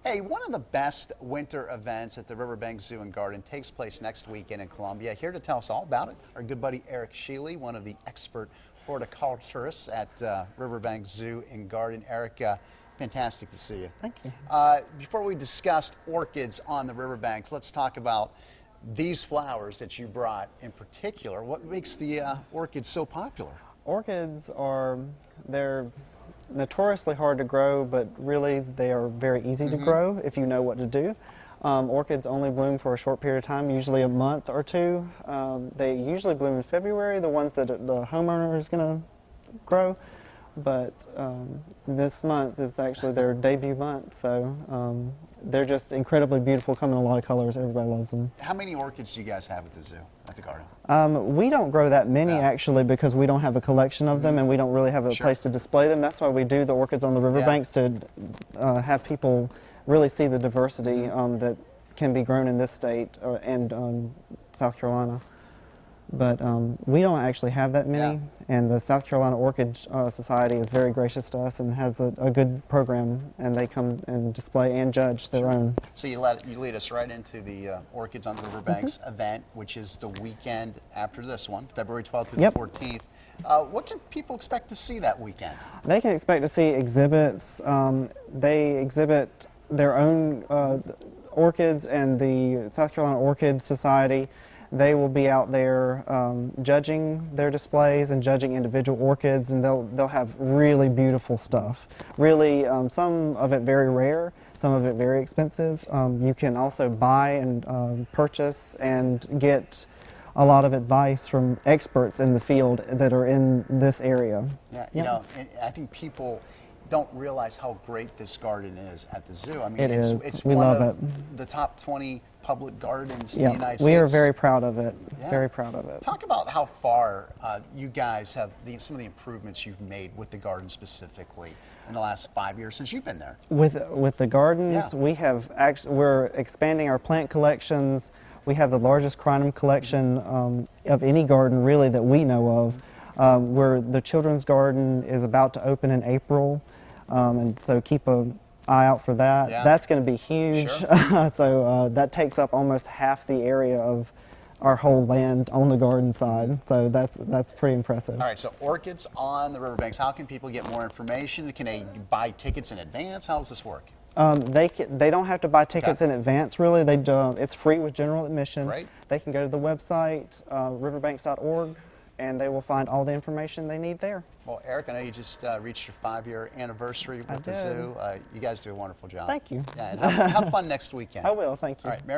Hey, one of the best winter events at the Riverbanks Zoo and Garden takes place next weekend in Columbia. Here to tell us all about it, our good buddy Eric Sheely, one of the expert horticulturists at Riverbanks Zoo and Garden. Eric, fantastic to see you. Thank you. Before we discuss orchids on the riverbanks, let's talk about these flowers that you brought in particular. What makes the orchids so popular? Orchids they're notoriously hard to grow, but really they are very easy to grow if you know what to do. Orchids only bloom for a short period of time, usually a month or two. They usually bloom in February, the ones that the homeowner is going to grow. But this month is actually their debut month, so they're just incredibly beautiful, come in a lot of colors. Everybody loves them. How many orchids do you guys have at the zoo, at the garden? We don't grow that many actually, because we don't have a collection of them and we don't really have a place to display them. That's why we do the orchids on the riverbanks, to have people really see the diversity that can be grown in this state and South Carolina. But we don't actually have that many, and the South Carolina Orchid Society is very gracious to us and has a good program, and they come and display and judge their own. So you lead us right into the Orchids on the Riverbanks event, which is the weekend after this one, February 12th through the 14th. What can people expect to see that weekend? They can expect to see exhibits. They exhibit their own orchids, and the South Carolina Orchid Society, they will be out there judging their displays and judging individual orchids, and they'll have really beautiful stuff. Really, some of it very rare, some of it very expensive. You can also buy and purchase and get a lot of advice from experts in the field that are in this area. Yeah, you know, I think people don't realize how great this garden is at the zoo. I mean, it's we one love of the top 20 public gardens in the United States. We are very proud of it. Very proud of it. Talk about how far you guys have some of the improvements you've made with the garden specifically in the last 5 years since you've been there. With the gardens, we're expanding our plant collections. We have the largest crinum collection of any garden really that we know of. Where the children's garden is about to open in April, and so keep an eye out for that. That's going to be huge. So that takes up almost half the area of our whole land on the garden side. So that's pretty impressive. All right, so orchids on the riverbanks. How can people get more information? Can they buy tickets in advance? How does this work? They don't have to buy tickets in advance, really. It's free with general admission. Right. They can go to the website, riverbanks.org, and they will find all the information they need there. Well, Eric, I know you just reached your 5-year anniversary with the zoo. You guys do a wonderful job. Thank you. Yeah, and have fun next weekend. I will, thank you. All right, Mary.